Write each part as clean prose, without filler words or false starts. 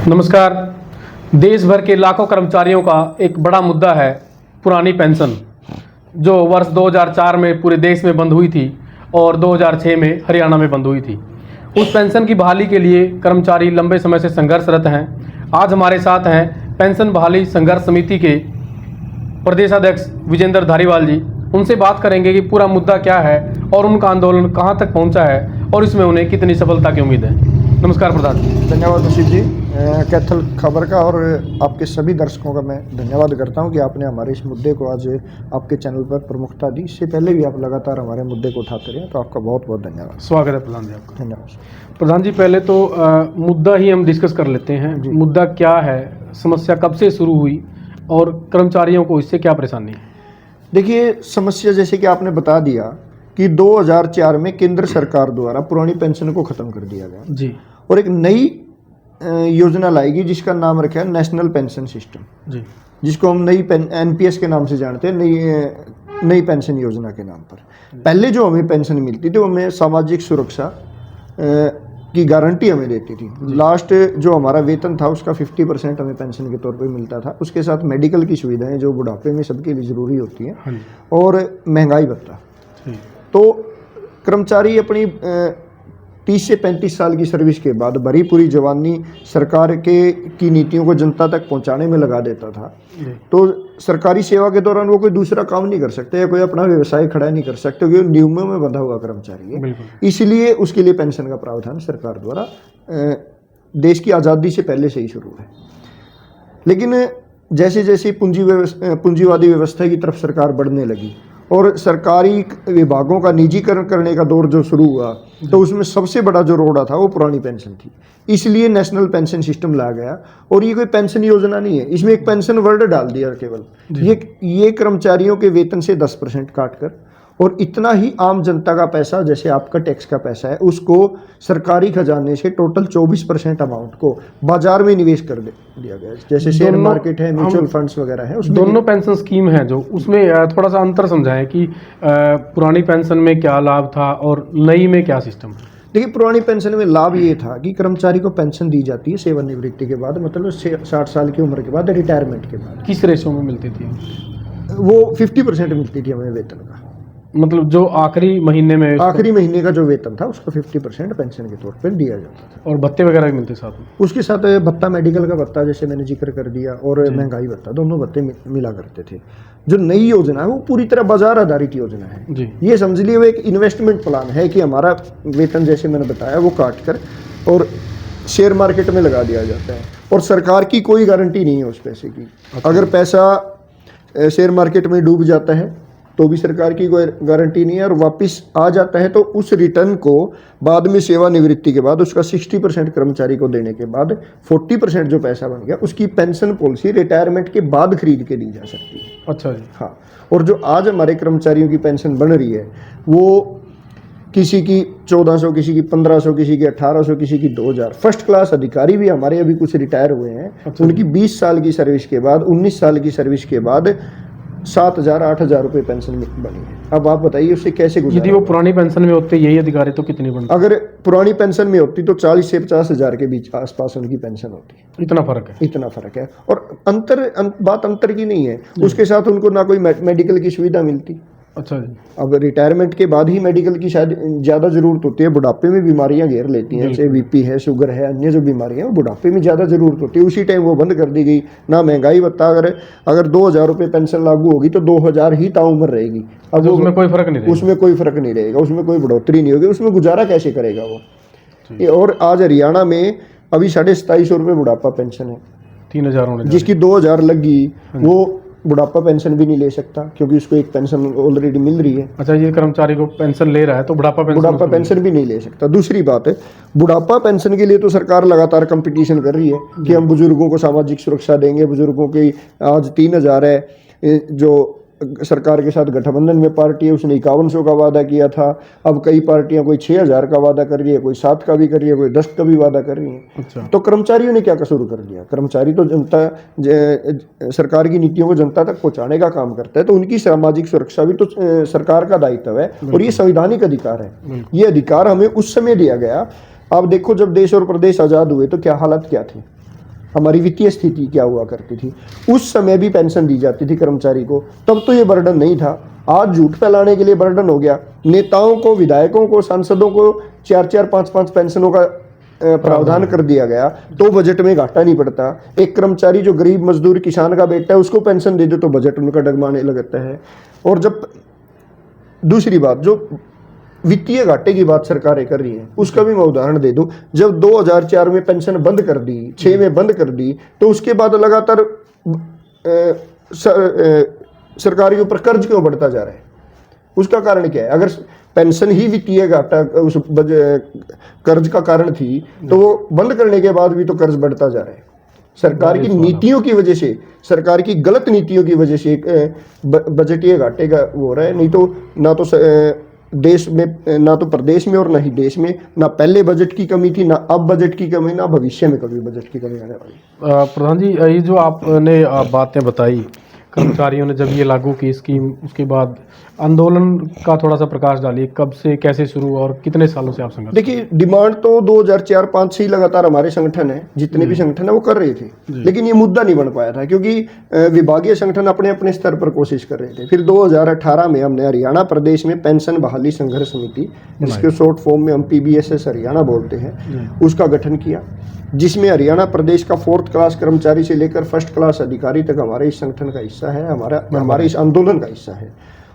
नमस्कार। देश भर के लाखों कर्मचारियों का एक बड़ा मुद्दा है पुरानी पेंशन, जो वर्ष 2004 में पूरे देश में बंद हुई थी और 2006 में हरियाणा में बंद हुई थी। उस पेंशन की बहाली के लिए कर्मचारी लंबे समय से संघर्षरत हैं। आज हमारे साथ हैं पेंशन बहाली संघर्ष समिति के प्रदेशाध्यक्ष विजेंद्र धारीवाल जी। उनसे बात करेंगे कि पूरा मुद्दा क्या है और उनका आंदोलन कहां तक पहुंचा है और इसमें उन्हें कितनी सफलता की उम्मीद है। नमस्कार प्रधान जी। धन्यवाद नसीब जी। कैथल खबर का और आपके सभी दर्शकों का मैं धन्यवाद करता हूं कि आपने हमारे इस मुद्दे को आज आपके चैनल पर प्रमुखता दी। इससे पहले भी आप लगातार हमारे मुद्दे को उठाते रहे, तो आपका बहुत बहुत धन्यवाद। स्वागत है प्रधान जी आपका। धन्यवाद प्रधान जी, पहले तो मुद्दा ही हम डिस्कस कर लेते हैं। मुद्दा क्या है, समस्या कब से शुरू हुई और कर्मचारियों को इससे क्या परेशानी है? देखिए, समस्या जैसे कि आपने बता दिया कि 2004 में केंद्र सरकार द्वारा पुरानी पेंशन को ख़त्म कर दिया गया जी और एक नई योजना लाएगी जिसका नाम रखा है नेशनल पेंशन सिस्टम, जी जिसको हम नई एनपीएस के नाम से जानते हैं, नई पेंशन योजना के नाम पर। पहले जो हमें पेंशन मिलती थी वो हमें सामाजिक सुरक्षा की गारंटी हमें देती थी। लास्ट जो हमारा वेतन था उसका 50% हमें पेंशन के तौर पे मिलता था। उसके साथ मेडिकल की सुविधाएं जो बुढ़ापे में सबके लिए ज़रूरी होती हैं और महंगाई भत्ता। तो कर्मचारी अपनी 30 से 35 साल की सर्विस के बाद भरी पूरी जवानी सरकार की नीतियों को जनता तक पहुंचाने में लगा देता था। तो सरकारी सेवा के दौरान वो कोई दूसरा काम नहीं कर सकते या कोई अपना व्यवसाय खड़ा नहीं कर सकते, क्योंकि नियमों में बंधा हुआ कर्मचारी है। इसलिए उसके लिए पेंशन का प्रावधान सरकार द्वारा देश की आज़ादी से पहले से ही शुरू है। लेकिन जैसे जैसे पूंजीवादी व्यवस्था की तरफ सरकार बढ़ने लगी और सरकारी विभागों का निजीकरण करने का दौर जो शुरू हुआ, तो उसमें सबसे बड़ा जो रोड़ा था वो पुरानी पेंशन थी। इसलिए नेशनल पेंशन सिस्टम लाया गया। और ये कोई पेंशन योजना नहीं है, इसमें एक पेंशन वर्ड डाल दिया केवल। ये कर्मचारियों के वेतन से 10% काट कर और इतना ही आम जनता का पैसा, जैसे आपका टैक्स का पैसा है, उसको सरकारी खजाने से टोटल 24% अमाउंट को बाजार में निवेश कर दिया गया। जैसे शेयर मार्केट है, म्यूचुअल फंड्स वगैरह है, उसमें दोनों पेंशन स्कीम है जो उसमें थोड़ा सा अंतर समझाएं कि पुरानी पेंशन में क्या लाभ था और नई में क्या सिस्टम है। देखिए, पुरानी पेंशन में लाभ ये था कि कर्मचारी को पेंशन दी जाती है सेवानिवृत्ति के बाद, मतलब 60 साल की उम्र के बाद, रिटायरमेंट के बाद। किस रेशो में मिलती थी वो 50% मिलती थी हमें वेतन का, मतलब जो आखिरी महीने में आखिरी महीने का जो वेतन था उसका 50% पेंशन के तौर पर दिया जाता था। और भत्ते वगैरह भी मिलते साथ में। उसके साथ भत्ता, मेडिकल का भत्ता जैसे मैंने जिक्र कर दिया, और महंगाई भत्ता, दोनों भत्ते मिला करते थे। जो नई योजना है वो पूरी तरह बाजार आधारित योजना है जी। ये समझ लिए वो एक इन्वेस्टमेंट प्लान है कि हमारा वेतन जैसे मैंने बताया वो काट कर और शेयर मार्केट में लगा दिया जाता है और सरकार की कोई गारंटी नहीं है उस पैसे की। अगर पैसा शेयर मार्केट में डूब जाता है तो भी सरकार की कोई गारंटी नहीं है, और वापस आ जाता है तो उस रिटर्न को बाद में सेवानिवृत्ति के बाद उसका 60% कर्मचारी को देने के बाद 40% जो पैसा बन गया उसकी पेंशन पॉलिसी रिटायरमेंट के बाद खरीद के दी जा सकती है। अच्छा जी। हाँ, और जो आज हमारे कर्मचारियों की पेंशन बन रही है वो किसी की 1400, किसी की 1500, किसी की 1800, किसी की 2000। फर्स्ट क्लास अधिकारी भी हमारे अभी कुछ रिटायर हुए हैं। अच्छा। उनकी 20 साल की सर्विस के बाद, 19 साल की सर्विस के बाद 7,000 8,000 रुपये पेंशन बनी है। अब आप बताइए उससे कैसे गुजारा। यदि वो पुरानी पेंशन में होते यही अधिकारी तो कितनी बनती? अगर पुरानी पेंशन में होती तो 40 से 50,000 के बीच आसपास उनकी पेंशन होती। इतना फर्क है? इतना फर्क है। और बात अंतर की नहीं है, उसके साथ उनको ना कोई मेडिकल की सुविधा मिलती। अच्छा जी। अब रिटायरमेंट के बाद ही मेडिकल की शायद ज़्यादा ज़रूरत होती है। बुढ़ापे में बीमारियां घेर लेती हैं, जैसे बीपी है, शुगर है, अन्य जो बीमारियां, वो बुढ़ापे में ज़्यादा ज़रूरत होती है। उसी टाइम वो बंद कर दी गई। ना महंगाई भत्ता, अगर 2,000 रुपये पेंशन लागू होगी तो 2,000 ही ताउम्र रहेगी। अब उसमें कोई फर्क नहीं रहेगा। उसमें कोई फर्क नहीं रहेगा, उसमें कोई बढ़ोतरी नहीं होगी। उसमें गुजारा कैसे करेगा वो? और आज हरियाणा में अभी 2750 रुपये बुढ़ापा पेंशन है। 3,000 जिसकी 2,000 लगी वो बुढ़ापा पेंशन भी नहीं ले सकता, क्योंकि उसको एक पेंशन ऑलरेडी मिल रही है। अच्छा, ये कर्मचारी को पेंशन ले रहा है तो बुढ़ापा पेंशन भी नहीं ले सकता। दूसरी बात है, बुढ़ापा पेंशन के लिए तो सरकार लगातार कंपटीशन कर रही है कि हम बुजुर्गों को सामाजिक सुरक्षा देंगे। बुजुर्गों की आज 3,000 है। जो सरकार के साथ गठबंधन में पार्टी है उसने 5100 का वादा किया था। अब कई पार्टियां कोई 6,000 का वादा कर रही है, कोई 7 का भी कर रही है, कोई 10 का भी वादा कर रही है। अच्छा। तो कर्मचारियों ने क्या कसूर कर दिया? कर्मचारी तो सरकार की नीतियों को जनता तक पहुंचाने का काम करता है, तो उनकी सामाजिक सुरक्षा भी तो सरकार का दायित्व है और ये संवैधानिक अधिकार है। ये अधिकार हमें उस समय दिया गया। आप देखो, जब देश और प्रदेश आज़ाद हुए तो क्या हालत क्या थी? हमारी वित्तीय स्थिति क्या हुआ करती थी, उस समय भी पेंशन दी जाती थी कर्मचारी को, तब तो ये बर्डन नहीं था। आज झूठ फैलाने के लिए बर्डन हो गया। नेताओं को, विधायकों को, सांसदों को 4-4, 5-5 पेंशनों का प्रावधान कर दिया गया तो बजट में घाटा नहीं पड़ता। एक कर्मचारी जो गरीब मजदूर किसान का बेटा है उसको पेंशन दे दो तो बजट उनका डगमाने लगता है। और जब दूसरी बात, जो वित्तीय घाटे की बात सरकारें कर रही हैं, उसका भी मैं उदाहरण दे दूं। जब 2004 में पेंशन बंद कर दी, 6 में बंद कर दी, तो उसके बाद लगातार सरकार के ऊपर कर्ज क्यों बढ़ता जा रहा है? उसका कारण क्या है? अगर पेंशन ही वित्तीय घाटा उस कर्ज का कारण थी तो वो बंद करने के बाद भी तो कर्ज बढ़ता जा रहा है। सरकार की नीतियों की वजह से, सरकार की गलत नीतियों की वजह से बजटीय घाटे का वो हो रहा है। नहीं तो ना तो देश में, ना तो प्रदेश में और ना ही देश में, ना पहले बजट की कमी थी, ना अब बजट की कमी, ना भविष्य में कभी बजट की कमी आने वाली। प्रधान जी, ये जो आपने बातें बताई, कर्मचारियों ने जब ये लागू की स्कीम, उसके बाद आंदोलन का थोड़ा सा प्रकाश डालिए। कब से, कैसे शुरू और कितने सालों से आप संघर्ष? देखिए, डिमांड तो 2004-5 से ही लगातार हमारे संगठन है, जितने भी संगठन है वो कर रहे थे, लेकिन ये मुद्दा नहीं बन पाया था क्योंकि विभागीय संगठन अपने अपने स्तर पर कोशिश कर रहे थे। फिर 2018 में हमने हरियाणा प्रदेश में पेंशन बहाली संघर्ष समिति, जिसके शॉर्ट फॉर्म में हम PBSS हरियाणा बोलते हैं, उसका गठन किया, जिसमें हरियाणा प्रदेश का 4th क्लास कर्मचारी से लेकर 1st क्लास अधिकारी तक हमारे इस संगठन का हिस्सा है, हमारे इस आंदोलन का हिस्सा है।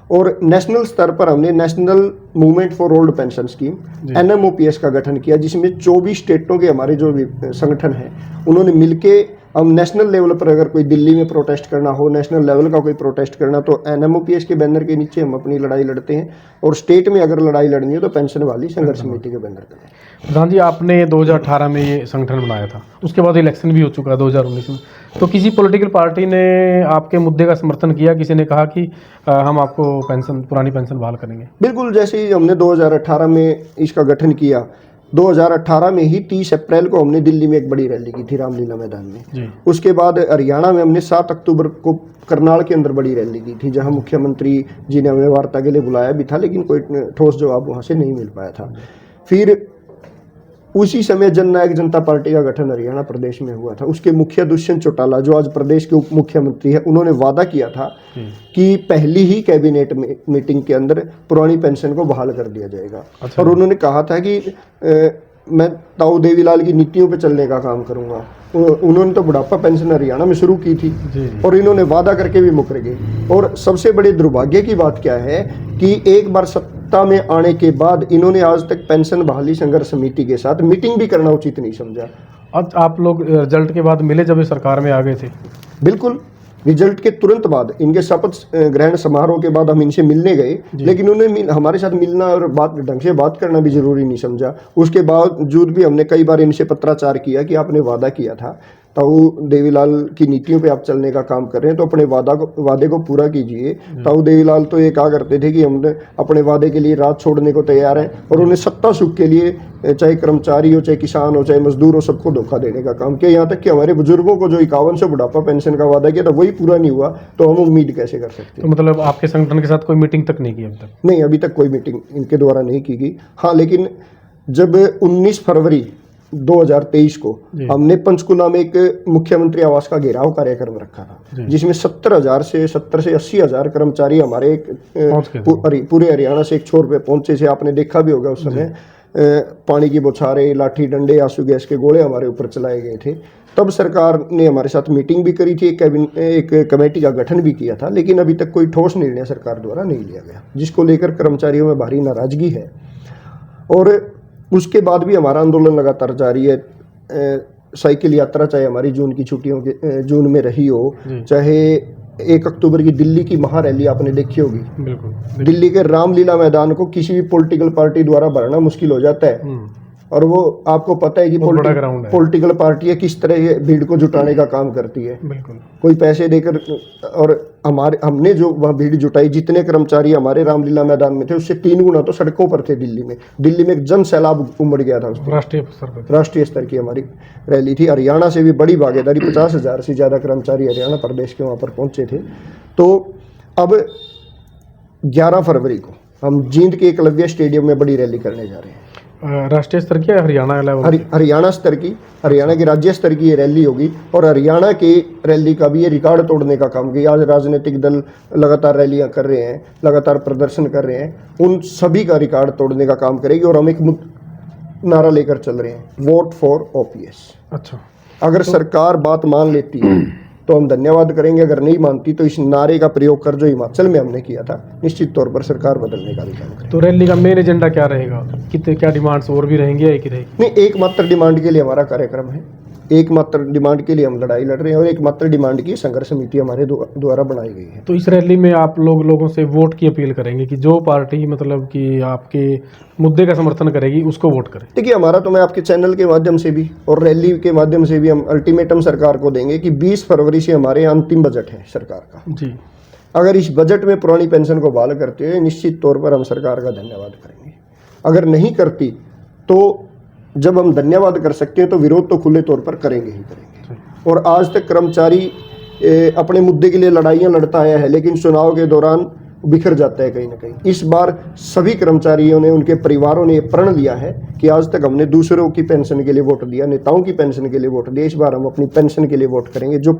और नेशनल स्तर पर हमने national movement for old pension scheme NMOPS का गठन किया, जिसमें 24 स्टेटों के हमारे जो संगठन हैं उन्होंने मिलके, हम नेशनल लेवल पर अगर कोई दिल्ली में प्रोटेस्ट करना हो, नेशनल लेवल का कोई प्रोटेस्ट करना, तो NMOPS के बैनर के नीचे हम अपनी लड़ाई लड़ते हैं। और स्टेट में अगर लड़ाई लड़नी हो तो पेंशन वाली संघर्ष समिति के बैनर पर। प्रधान जी, आपने 2018 में ये संगठन बनाया था, उसके बाद इलेक्शन भी हो चुका है 2019 में, तो किसी पॉलिटिकल पार्टी ने आपके मुद्दे का समर्थन किया? किसी ने कहा कि हम आपको पेंशन, पुरानी पेंशन बहाल करेंगे? बिल्कुल, जैसे ही हमने 2018 में इसका गठन किया, 2018 में ही 30 अप्रैल को हमने दिल्ली में एक बड़ी रैली की थी रामलीला मैदान में। उसके बाद हरियाणा में हमने 7 अक्टूबर को करनाल के अंदर बड़ी रैली की थी, जहां मुख्यमंत्री जी ने हमें वार्ता के लिए बुलाया भी था, लेकिन कोई ठोस जवाब वहां से नहीं मिल पाया था। फिर उसी समय जननायक जनता पार्टी का गठन हरियाणा प्रदेश में हुआ था। उसके मुखिया दुष्यंत चौटाला, जो आज प्रदेश के उप मुख्यमंत्री है, उन्होंने वादा किया था कि पहली ही कैबिनेट मीटिंग के अंदर पुरानी पेंशन को बहाल कर दिया जाएगा। अच्छा। और उन्होंने कहा था कि मैं ताऊ देवीलाल की नीतियों पे चलने का काम करूंगा। उन्होंने तो बुढ़ापा पेंशन हरियाणा में शुरू की थी और इन्होंने वादा करके भी मुकर गए। और सबसे बड़ी दुर्भाग्य की बात क्या है कि एक बार सत्ता में आने के बाद इन्होंने आज तक पेंशन बहाली संघर्ष समिति के साथ मीटिंग भी करना उचित नहीं समझा। आज आप लोग रिजल्ट के बाद मिले जब ये सरकार में आ गए थे? बिल्कुल, रिजल्ट के तुरंत बाद, इनके शपथ ग्रहण समारोह के बाद हम इनसे मिलने गए, लेकिन उन्हें हमारे साथ मिलना और बात ढंग से बात करना भी जरूरी नहीं समझा। उसके बावजूद भी हमने कई बार इनसे पत्राचार किया कि आपने वादा किया था ताऊ देवीलाल की नीतियों पे आप चलने का काम कर रहे हैं, तो अपने वादे को पूरा कीजिए। ताऊ देवीलाल तो ये कहा करते थे कि हम अपने वादे के लिए रात छोड़ने को तैयार हैं, और उन्हें सत्ता सुख के लिए चाहे कर्मचारी हो, चाहे किसान हो, चाहे मजदूर हो, सबको धोखा देने का काम किया। यहाँ तक कि हमारे बुजुर्गों को जो 5100 बुढ़ापा पेंशन का वादा किया था वही पूरा नहीं हुआ, तो हम उम्मीद कैसे कर सकते हैं? तो मतलब आपके संगठन के साथ कोई मीटिंग तक नहीं की अब तक? नहीं, अभी तक कोई मीटिंग इनके द्वारा नहीं की गई। हाँ, लेकिन जब 19 फरवरी 2023 को हमने पंचकुला में एक मुख्यमंत्री आवास का घेराव कार्यक्रम रखा था, जिसमें 70 से 80 हजार कर्मचारी हमारे पूरे हरियाणा से एक छोर पे पहुंचे थे। आपने देखा भी होगा उस समय पानी की बौछारें, लाठी डंडे, आंसू गैस के गोले हमारे ऊपर चलाए गए थे। तब सरकार ने हमारे साथ मीटिंग भी करी थी, एक कमेटी का गठन भी किया था, लेकिन अभी तक कोई ठोस निर्णय सरकार द्वारा नहीं लिया गया, जिसको लेकर कर्मचारियों में भारी नाराजगी है। और उसके बाद भी हमारा आंदोलन लगातार जारी है। साइकिल यात्रा चाहे हमारी जून की छुट्टियों के जून में रही हो, चाहे 1 अक्टूबर की दिल्ली की महारैली आपने देखी होगी। बिल्कुल। दिल्ली के रामलीला मैदान को किसी भी पॉलिटिकल पार्टी द्वारा भरना मुश्किल हो जाता है, और वो आपको पता है कि पॉलिटिकल पार्टियां किस तरह भीड़ को जुटाने का काम करती है। बिल्कुल। कोई पैसे देकर, और हमने जो वहाँ भीड़ जुटाई, जितने कर्मचारी हमारे रामलीला मैदान में थे उससे 3 गुना तो सड़कों पर थे। दिल्ली में एक जन सैलाब उमड़ गया था। उसमें राष्ट्रीय स्तर की हमारी रैली थी। हरियाणा से भी बड़ी भागीदारी, 50,000 से ज़्यादा कर्मचारी हरियाणा प्रदेश के वहाँ पर पहुँचे थे। तो अब 11 फरवरी को हम जींद के एकलव्य स्टेडियम में बड़ी रैली करने जा रहे हैं। राष्ट्रीय स्तर की या हरियाणा लेवल? हरियाणा स्तर की, हरियाणा की राज्य स्तर की ये रैली होगी और हरियाणा की रैली का भी ये रिकॉर्ड तोड़ने का काम किया। आज राजनीतिक दल लगातार रैलियां कर रहे हैं, लगातार प्रदर्शन कर रहे हैं, उन सभी का रिकॉर्ड तोड़ने का काम करेगी। और हम एक नारा लेकर चल रहे हैं, वोट फॉर ओपीएस। अच्छा, अगर सरकार बात मान लेती है तो हम धन्यवाद करेंगे, अगर नहीं मानती तो इस नारे का प्रयोग कर जो हिमाचल में हमने किया था, निश्चित तौर पर सरकार बदलने का भी काम करेंगे। तो रैली का मेन एजेंडा क्या रहेगा? कितने क्या डिमांड्स और भी रहेंगी या एक ही रहेगी? नहीं, एकमात्र डिमांड के लिए हमारा कार्यक्रम है, एकमात्र डिमांड के लिए हम लड़ाई लड़ रहे हैं और एकमात्र डिमांड की संघर्ष समिति हमारे द्वारा बनाई गई है। तो इस रैली में आप लोगों से वोट की अपील करेंगे कि जो पार्टी मतलब कि आपके मुद्दे का समर्थन करेगी उसको वोट करें? देखिए, हमारा तो मैं आपके चैनल के माध्यम से भी और रैली के माध्यम से भी हम अल्टीमेटम सरकार को देंगे कि 20 फरवरी से हमारे अंतिम बजट है सरकार का। जी, अगर इस बजट में पुरानी पेंशन को बहाल करते हैं, निश्चित तौर पर हम सरकार का धन्यवाद करेंगे। अगर नहीं करती तो जब हम धन्यवाद कर सकते हैं तो विरोध तो खुले तौर पर करेंगे ही करेंगे। और आज तक कर्मचारी अपने मुद्दे के लिए लड़ाइयाँ लड़ता आया है, लेकिन चुनाव के दौरान बिखर जाता है कहीं ना कहीं। इस बार सभी कर्मचारियों ने, उनके परिवारों ने प्रण लिया है कि आज तक हमने दूसरों की पेंशन के लिए वोट दिया, नेताओं की पेंशन के लिए वोट दिया, इस बार हम अपनी पेंशन के लिए वोट करेंगे। जो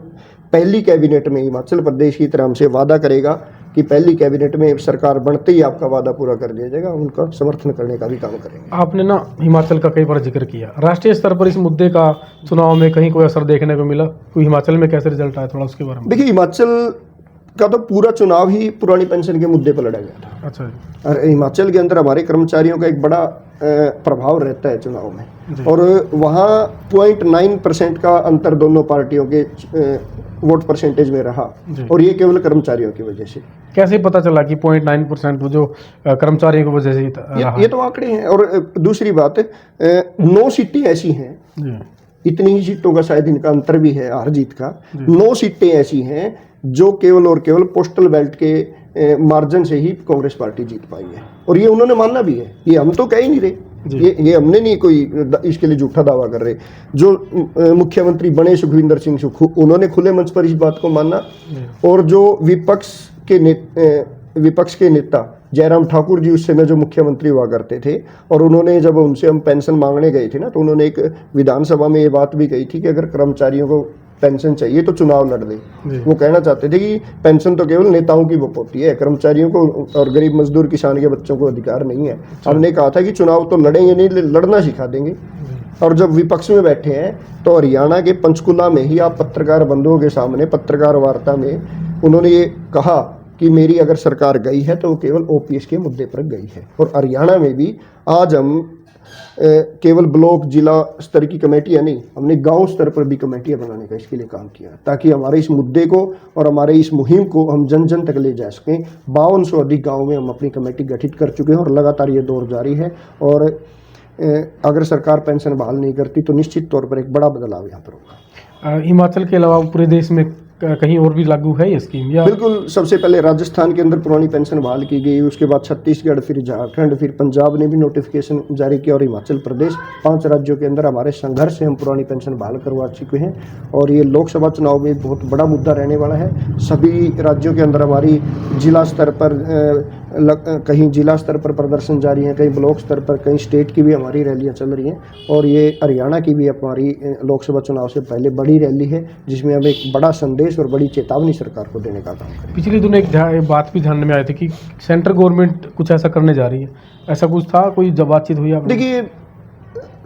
पहली कैबिनेट में हिमाचल प्रदेश की तरफ से वादा करेगा कि पहली कैबिनेट में सरकार बनते ही आपका वादा पूरा कर दिया जाएगा, उनका समर्थन करने का भी काम करेंगे। आपने ना हिमाचल का कई बार जिक्र किया, राष्ट्रीय स्तर पर इस मुद्दे का चुनाव में कहीं कोई असर देखने को मिला? कोई हिमाचल में कैसे रिजल्ट आया, थोड़ा उसके बारे में? देखिए, हिमाचल का तो पूरा चुनाव ही पुरानी पेंशन के मुद्दे पर लड़ा गया था। अच्छा जी। और हिमाचल के अंदर हमारे कर्मचारियों का एक बड़ा प्रभाव रहता है चुनाव में, और वहाँ 0.9% का अंतर दोनों पार्टियों के वोट परसेंटेज में रहा, और ये केवल कर्मचारियों की वजह से। कैसे पता चला कि 0.9% जो कर्मचारियों की वजह से रहा? ये तो आंकड़े हैं। और दूसरी बात, 9 सीटें ऐसी हैं, इतनी ही सीटों का शायद इनका अंतर भी है हार जीत का, 9 सीटें ऐसी हैं जो केवल और केवल पोस्टल बैलेट के मार्जिन से ही कांग्रेस पार्टी जीत पाई है। और ये उन्होंने मानना भी है, ये हम तो कह ही नहीं रहे, ये हमने नहीं कोई इसके लिए झूठा दावा कर रहे। जो मुख्यमंत्री बने सुखविंदर सिंह सुक्खू, उन्होंने खुले मंच पर इस बात को माना। और जो विपक्ष के नेता जयराम ठाकुर जी उस समय जो मुख्यमंत्री हुआ करते थे, और उन्होंने जब उनसे हम पेंशन मांगने गए थे ना, तो उन्होंने एक विधानसभा में ये बात भी कही थी कि अगर कर्मचारियों को पेंशन चाहिए तो चुनाव लड़ दे। वो कहना चाहते थे कि पेंशन तो केवल नेताओं की बुक होती है, कर्मचारियों को और गरीब मजदूर किसान के बच्चों को अधिकार नहीं है। हमने कहा था कि चुनाव तो लड़ेंगे नहीं, लड़ना सिखा देंगे। और जब विपक्ष में बैठे हैं तो हरियाणा के पंचकुला में ही आप पत्रकार बंधुओं के सामने पत्रकार वार्ता में उन्होंने ये कहा कि मेरी अगर सरकार गई है तो वो केवल ओपीएस के मुद्दे पर गई है। और हरियाणा में भी आज हम केवल ब्लॉक जिला स्तर की कमेटियां नहीं, हमने गांव स्तर पर भी कमेटियां बनाने का इसके लिए काम किया, ताकि हमारे इस मुद्दे को और हमारे इस मुहिम को हम जन जन तक ले जा सकें। 5200 अधिक गाँव में हम अपनी कमेटी गठित कर चुके हैं और लगातार ये दौर जारी है। और अगर सरकार पेंशन बहाल नहीं करती तो निश्चित तौर पर एक बड़ा बदलाव यहाँ पर होगा। हिमाचल के अलावा पूरे देश में कहीं और भी लागू है ये स्कीम या? बिल्कुल, सबसे पहले राजस्थान के अंदर पुरानी पेंशन बहाल की गई, उसके बाद छत्तीसगढ़, फिर झारखंड, फिर पंजाब ने भी नोटिफिकेशन जारी किया, और हिमाचल प्रदेश। 5 राज्यों के अंदर हमारे संघर्ष से हम पुरानी पेंशन बहाल करवा चुके हैं। और ये लोकसभा चुनाव में बहुत बड़ा मुद्दा रहने वाला है। सभी राज्यों के अंदर हमारी जिला स्तर पर कहीं जिला स्तर पर प्रदर्शन जारी है, कहीं ब्लॉक स्तर पर, कहीं स्टेट की भी हमारी रैलियां चल रही हैं। और ये हरियाणा की भी हमारी लोकसभा चुनाव से पहले बड़ी रैली है, जिसमें हम एक बड़ा संदेश और बड़ी चेतावनी सरकार को देने का काम करें। पिछले दिनों एक बात भी ध्यान में आई थी कि सेंट्रल गवर्नमेंट कुछ ऐसा करने जा रही है, ऐसा कुछ था? कोई जब बातचीत हुई आपने? देखिए,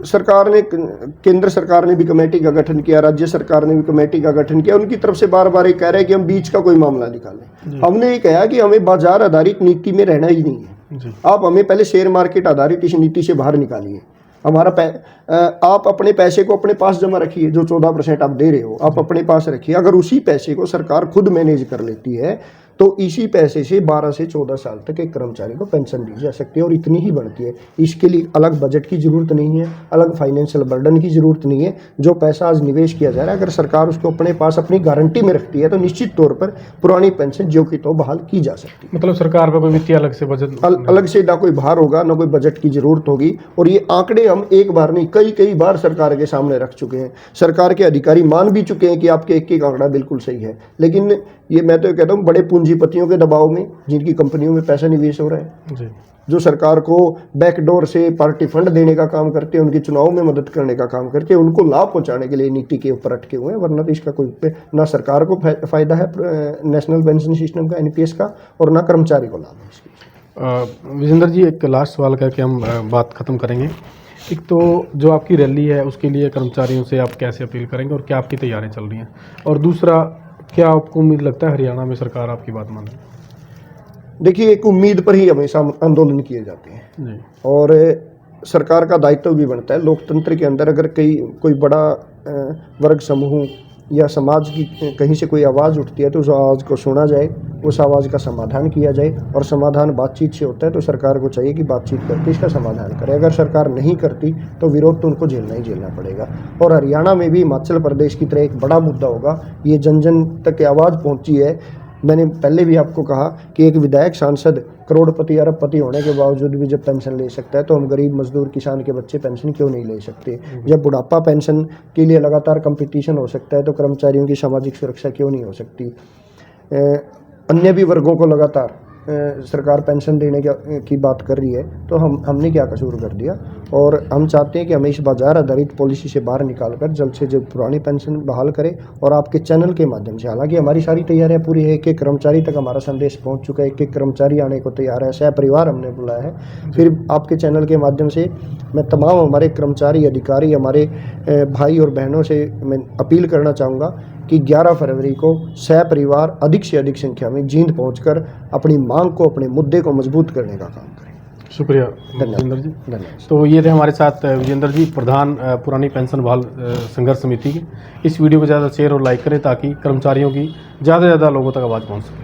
सरकार ने, केंद्र सरकार ने भी कमेटी का गठन किया, राज्य सरकार ने भी कमेटी का गठन किया। उनकी तरफ से बार बार ये कह रहे हैं कि हम बीच का कोई मामला निकालें। हमने ये कहा कि हमें बाजार आधारित नीति में रहना ही नहीं है। आप हमें पहले शेयर मार्केट आधारित इस नीति से बाहर निकालिए। आप अपने पैसे को अपने पास जमा रखिए, जो 14% आप दे रहे हो आप अपने पास रखिए। अगर उसी पैसे को सरकार खुद मैनेज कर लेती है तो इसी पैसे से 12 से 14 साल तक एक कर्मचारी को पेंशन दी जा सकती है, और इतनी ही बनती है। इसके लिए अलग बजट की जरूरत नहीं है, अलग फाइनेंशियल बर्डन की जरूरत नहीं है। जो पैसा आज निवेश किया जा रहा है, अगर सरकार उसको अपने पास अपनी गारंटी में रखती है तो निश्चित तौर पर पुरानी पेंशन जो कि तो बहाल की जा सकती है। मतलब सरकार पर कोई वित्तीय अलग से बजट अलग से ना कोई भार होगा, ना कोई बजट की जरूरत होगी। और ये आंकड़े हम एक बार नहीं कई कई बार सरकार के सामने रख चुके हैं। सरकार के अधिकारी मान भी चुके हैं कि आपके एक एक आंकड़ा बिल्कुल सही है, लेकिन ये मैं तो कहता हूँ बड़े पूंजीपतियों के दबाव में, जिनकी कंपनियों में पैसा निवेश हो रहा है, जी जो सरकार को बैकडोर से पार्टी फंड देने का काम करते हैं, उनके चुनाव में मदद करने का काम करते हैं, उनको लाभ पहुंचाने के लिए नीति के ऊपर अटके हुए हैं। वरना तो इसका कोई ना सरकार को फायदा है नेशनल पेंशन सिस्टम का, एनपीएस का, और ना कर्मचारी को लाभ है इसकी। विजेंद्र जी, एक लास्ट सवाल करके हम बात ख़त्म करेंगे। एक तो जो आपकी रैली है उसके लिए कर्मचारियों से आप कैसे अपील करेंगे और क्या आपकी तैयारियां चल रही हैं, और दूसरा, क्या आपको उम्मीद लगता है हरियाणा में सरकार आपकी बात माने? देखिए, एक उम्मीद पर ही हमेशा आंदोलन किए जाते हैं जी और सरकार का दायित्व भी बनता है। लोकतंत्र के अंदर अगर कोई बड़ा वर्ग समूह या समाज की कहीं से कोई आवाज़ उठती है तो उस आवाज़ को सुना जाए, उस आवाज़ का समाधान किया जाए, और समाधान बातचीत से होता है तो सरकार को चाहिए कि बातचीत करके इसका समाधान करे। अगर सरकार नहीं करती तो विरोध तो उनको झेलना ही झेलना पड़ेगा। और हरियाणा में भी हिमाचल प्रदेश की तरह एक बड़ा मुद्दा होगा। ये जन जन तक आवाज़ पहुँची है। मैंने पहले भी आपको कहा कि एक विधायक सांसद करोड़पति अरबपति होने के बावजूद भी जब पेंशन ले सकता है तो हम गरीब मजदूर किसान के बच्चे पेंशन क्यों नहीं ले सकते? जब बुढ़ापा पेंशन के लिए लगातार कंपटीशन हो सकता है तो कर्मचारियों की सामाजिक सुरक्षा क्यों नहीं हो सकती? अन्य भी वर्गों को लगातार सरकार पेंशन देने की बात कर रही है, तो हमने क्या कसूर कर दिया? और हम चाहते हैं कि हमें इस बाजार आधारित पॉलिसी से बाहर निकालकर जल्द से जल्द पुरानी पेंशन बहाल करें। और आपके चैनल के माध्यम से, हालांकि हमारी सारी तैयारियां पूरी है, एक एक कर्मचारी तक हमारा संदेश पहुंच चुका है, एक एक कर्मचारी आने को तैयार है, सह परिवार हमने बुलाया है। फिर आपके चैनल के माध्यम से मैं तमाम हमारे कर्मचारी, अधिकारी, हमारे भाई और बहनों से मैं अपील करना चाहूँगा कि 11 फरवरी को सह परिवार अधिक से अधिक संख्या में जींद पहुंचकर अपनी मांग को, अपने मुद्दे को मजबूत करने का काम करें। शुक्रिया विजेंद्र जी। तो ये थे हमारे साथ विजेंद्र जी, प्रधान पुरानी पेंशन बहाल संघर्ष समिति के। इस वीडियो को ज़्यादा शेयर और लाइक करें ताकि कर्मचारियों की ज़्यादा से ज़्यादा लोगों तक आवाज़ पहुँच सके।